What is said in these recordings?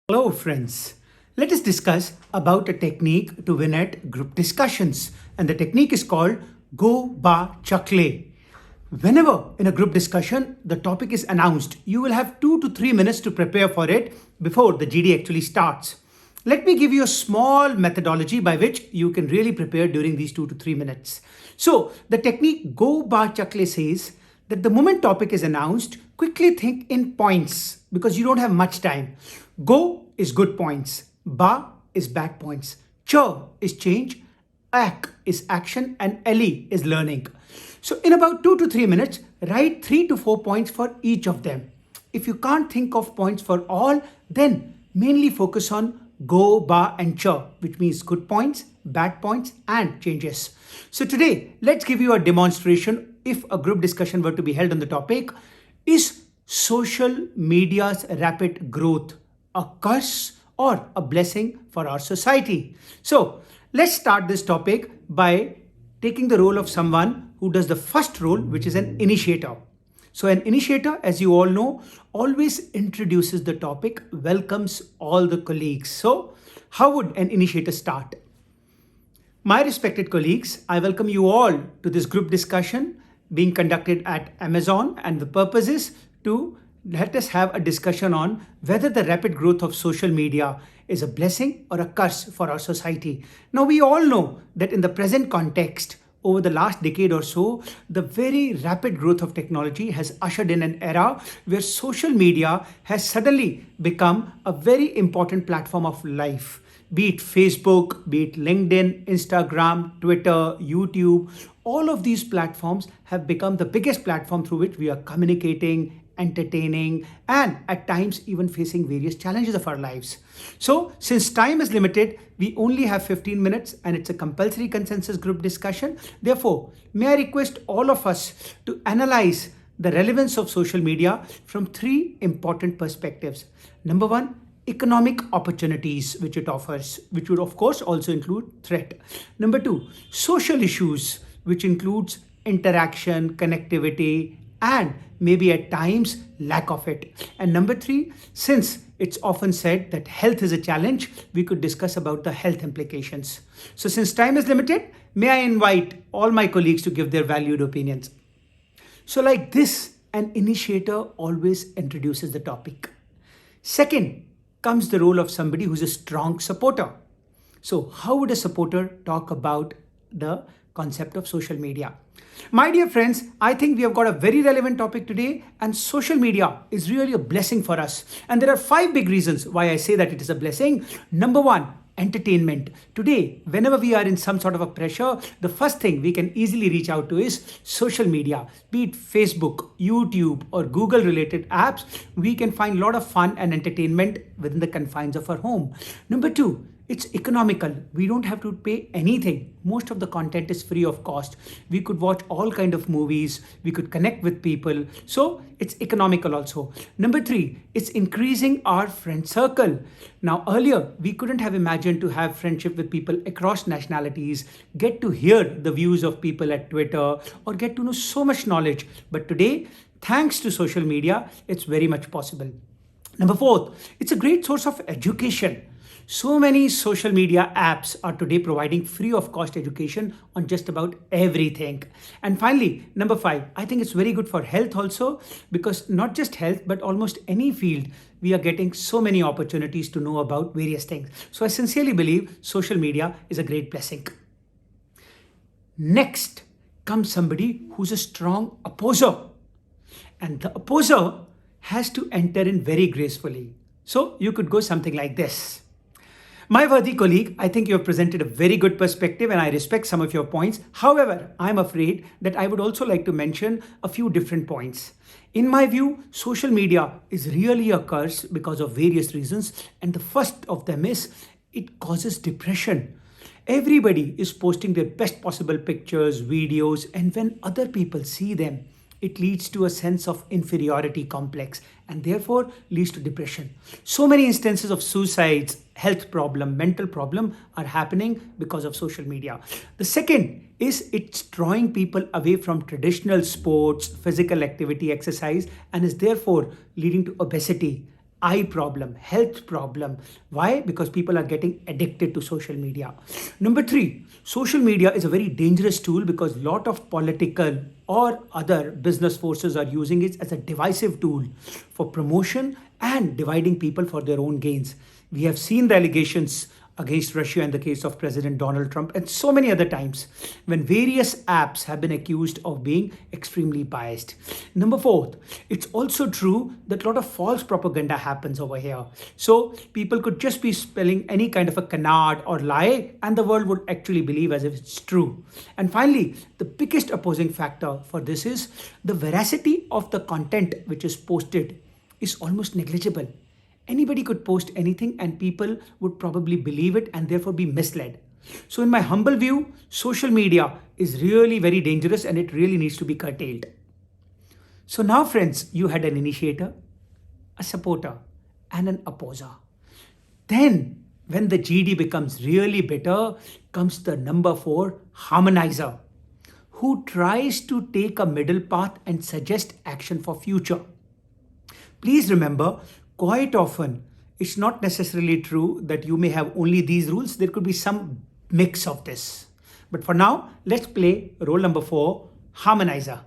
Hello friends, let us discuss about a technique to win at group discussions, and the technique is called GO.BA. Whenever in a group discussion the topic is announced, you will have 2 to 3 minutes to prepare for it before the GD actually starts. Let me give you a small methodology by which you can really prepare during these 2 to 3 minutes. So the technique GO.BA says that the moment topic is announced, quickly think in points because you don't have much time. Go is good points, ba is bad points, ch is change, ak is action, and le is learning. So in about 2 to 3 minutes, write 3 to 4 points for each of them. If you can't think of points for all, then mainly focus on go, ba, and cha, which means good points, bad points, and changes. So today, let's give you a demonstration if a group discussion were to be held on the topic, is social media's rapid growth a curse or a blessing for our society? So let's start this topic by taking the role of someone who does the first role, which is an initiator. So an initiator, as you all know, always introduces the topic, welcomes all the colleagues. So how would an initiator start? My respected colleagues, I welcome you all to this group discussion being conducted at Amazon, and the purpose is to let us have a discussion on whether the rapid growth of social media is a blessing or a curse for our society. Now, we all know that in the present context, over the last decade or so, the very rapid growth of technology has ushered in an era where social media has suddenly become a very important platform of life. Be it Facebook, be it LinkedIn, Instagram, Twitter, YouTube, all of these platforms have become the biggest platform through which we are communicating, entertaining, and at times even facing various challenges of our lives. So since time is limited, we only have 15 minutes and it's a compulsory consensus group discussion. Therefore, may I request all of us to analyze the relevance of social media from 3 important perspectives. Number 1, economic opportunities which it offers, which would of course also include threat. Number 2, social issues, which includes interaction, connectivity, and maybe at times lack of it. And number 3, since it's often said that health is a challenge, we could discuss about the health implications. So since time is limited, may I invite all my colleagues to give their valued opinions. So like this, an initiator always introduces the topic. Second comes the role of somebody who's a strong supporter. So how would a supporter talk about the concept of social media? My dear friends, I think we have got a very relevant topic today, and social media is really a blessing for us. And there are 5 big reasons why I say that it is a blessing. Number 1, entertainment. Today, whenever we are in some sort of a pressure, the first thing we can easily reach out to is social media, be it Facebook, YouTube, or Google related apps. We can find a lot of fun and entertainment within the confines of our home. Number 2, it's economical. We don't have to pay anything. Most of the content is free of cost. We could watch all kind of movies. We could connect with people. So it's economical also. Number 3, it's increasing our friend circle. Now earlier, we couldn't have imagined to have friendship with people across nationalities, get to hear the views of people at Twitter, or get to know so much knowledge. But today, thanks to social media, it's very much possible. Number 4, it's a great source of education. So many social media apps are today providing free of cost education on just about everything. And finally, number 5, I think it's very good for health also, because not just health, but almost any field, we are getting so many opportunities to know about various things. So I sincerely believe social media is a great blessing. Next comes somebody who's a strong opposer. And the opposer has to enter in very gracefully. So you could go something like this. My worthy colleague, I think you have presented a very good perspective and I respect some of your points. However, I'm afraid that I would also like to mention a few different points. In my view, social media is really a curse because of various reasons. And the first of them is it causes depression. Everybody is posting their best possible pictures, videos, and when other people see them, it leads to a sense of inferiority complex and therefore leads to depression. So many instances of suicides, health problem, mental problem are happening because of social media. The second is it's drawing people away from traditional sports, physical activity, exercise, and is therefore leading to obesity eye problem, health problem. Why? Because people are getting addicted to social media. Number three, social media is a very dangerous tool because a lot of political or other business forces are using it as a divisive tool for promotion and dividing people for their own gains. We have seen the allegations against Russia in the case of President Donald Trump, and so many other times when various apps have been accused of being extremely biased. Number fourth, it's also true that a lot of false propaganda happens over here. So people could just be spelling any kind of a canard or lie, and the world would actually believe as if it's true. And finally, the biggest opposing factor for this is the veracity of the content which is posted is almost negligible. Anybody could post anything and people would probably believe it and therefore be misled. So in my humble view, social media is really very dangerous and it really needs to be curtailed. So now friends, you had an initiator, a supporter and an opposer. Then when the GD becomes really bitter, comes the number four, harmonizer, who tries to take a middle path and suggest action for future. Please remember, quite often, it's not necessarily true that you may have only these rules. There could be some mix of this. But for now, let's play role number four, harmonizer.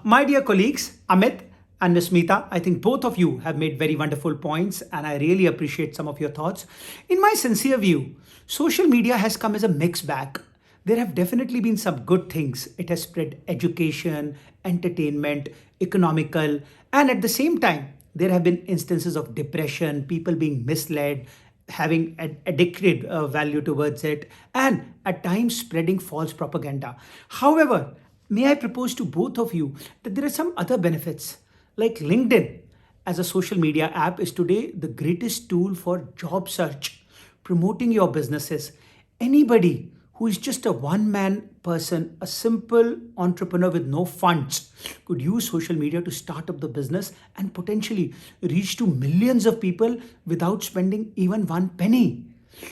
My dear colleagues, Amit and Ms. Smita, I think both of you have made very wonderful points and I really appreciate some of your thoughts. In my sincere view, social media has come as a mixed bag. There have definitely been some good things. It has spread education, entertainment, economical, and at the same time, there have been instances of depression, people being misled, having an addicted value towards it, and at times spreading false propaganda. However, may I propose to both of you that there are some other benefits, like LinkedIn as a social media app is today the greatest tool for job search, promoting your businesses. Anybody who is just a one-man person, a simple entrepreneur with no funds, could use social media to start up the business and potentially reach to millions of people without spending even one penny.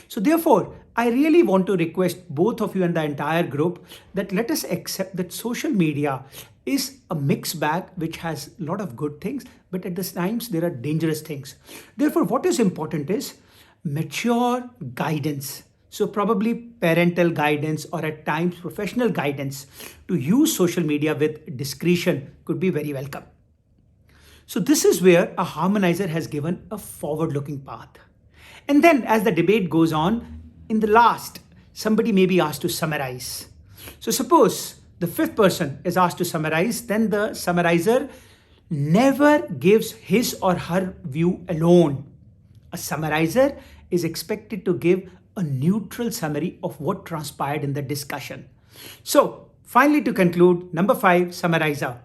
So therefore, I really want to request both of you and the entire group that let us accept that social media is a mixed bag which has a lot of good things, but at the times there are dangerous things. Therefore, what is important is mature guidance. So probably parental guidance or at times professional guidance to use social media with discretion could be very welcome. So this is where a harmonizer has given a forward-looking path. And then as the debate goes on, in the last, somebody may be asked to summarize. So suppose the fifth person is asked to summarize, then the summarizer never gives his or her view alone. A summarizer is expected to give a neutral summary of what transpired in the discussion. So finally to conclude, number five, summarizer.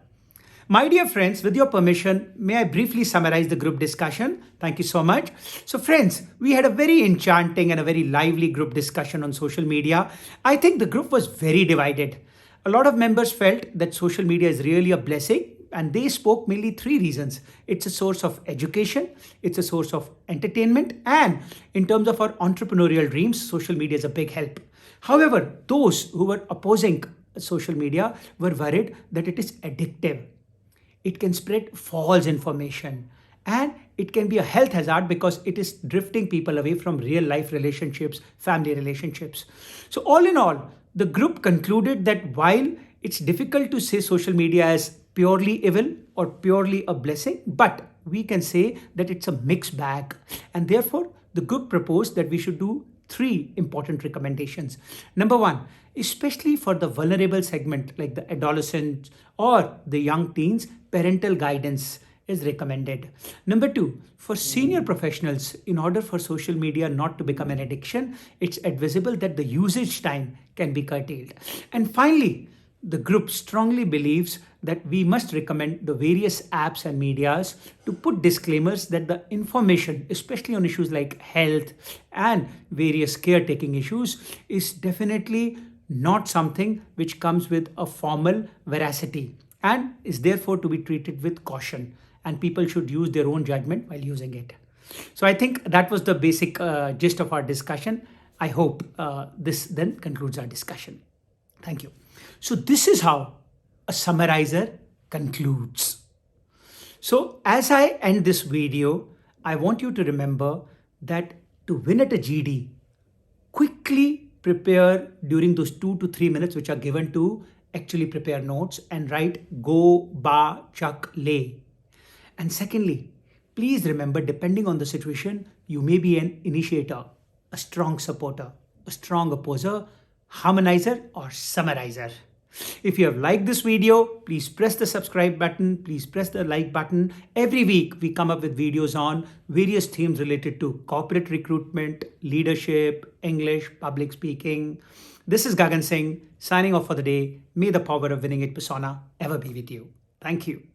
My dear friends, with your permission, may I briefly summarize the group discussion? Thank you so much. So friends, we had a very enchanting and a very lively group discussion on social media. I think the group was very divided. A lot of members felt that social media is really a blessing, and they spoke mainly three reasons. It's a source of education, it's a source of entertainment, and in terms of our entrepreneurial dreams, social media is a big help. However, those who were opposing social media were worried that it is addictive. It can spread false information and it can be a health hazard because it is drifting people away from real life relationships, family relationships. So all in all, the group concluded that while it's difficult to say social media is purely evil or purely a blessing, but we can say that it's a mixed bag. And therefore, the group proposed that we should do three important recommendations. Number one, especially for the vulnerable segment like the adolescents or the young teens, parental guidance is recommended. Number two, for senior professionals, in order for social media not to become an addiction, it's advisable that the usage time can be curtailed. And finally, the group strongly believes that we must recommend the various apps and medias to put disclaimers that the information, especially on issues like health and various caretaking issues, is definitely not something which comes with a formal veracity and is therefore to be treated with caution. And people should use their own judgment while using it. So I think that was the basic gist of our discussion. I hope this then concludes our discussion. Thank you. So this is how a summarizer concludes. So as I end this video, I want you to remember that to win at a GD, quickly prepare during those 2 to 3 minutes which are given to actually prepare notes and write GO.BA. And secondly, please remember, depending on the situation, you may be an initiator, a strong supporter, a strong opposer, harmonizer, or summarizer. If you have liked this video, please press the subscribe button, please press the like button. Every week we come up with videos on various themes related to corporate recruitment, leadership, English, public speaking. This is Gagan Singh signing off for the day. May the power of winning it persona ever be with you. Thank you.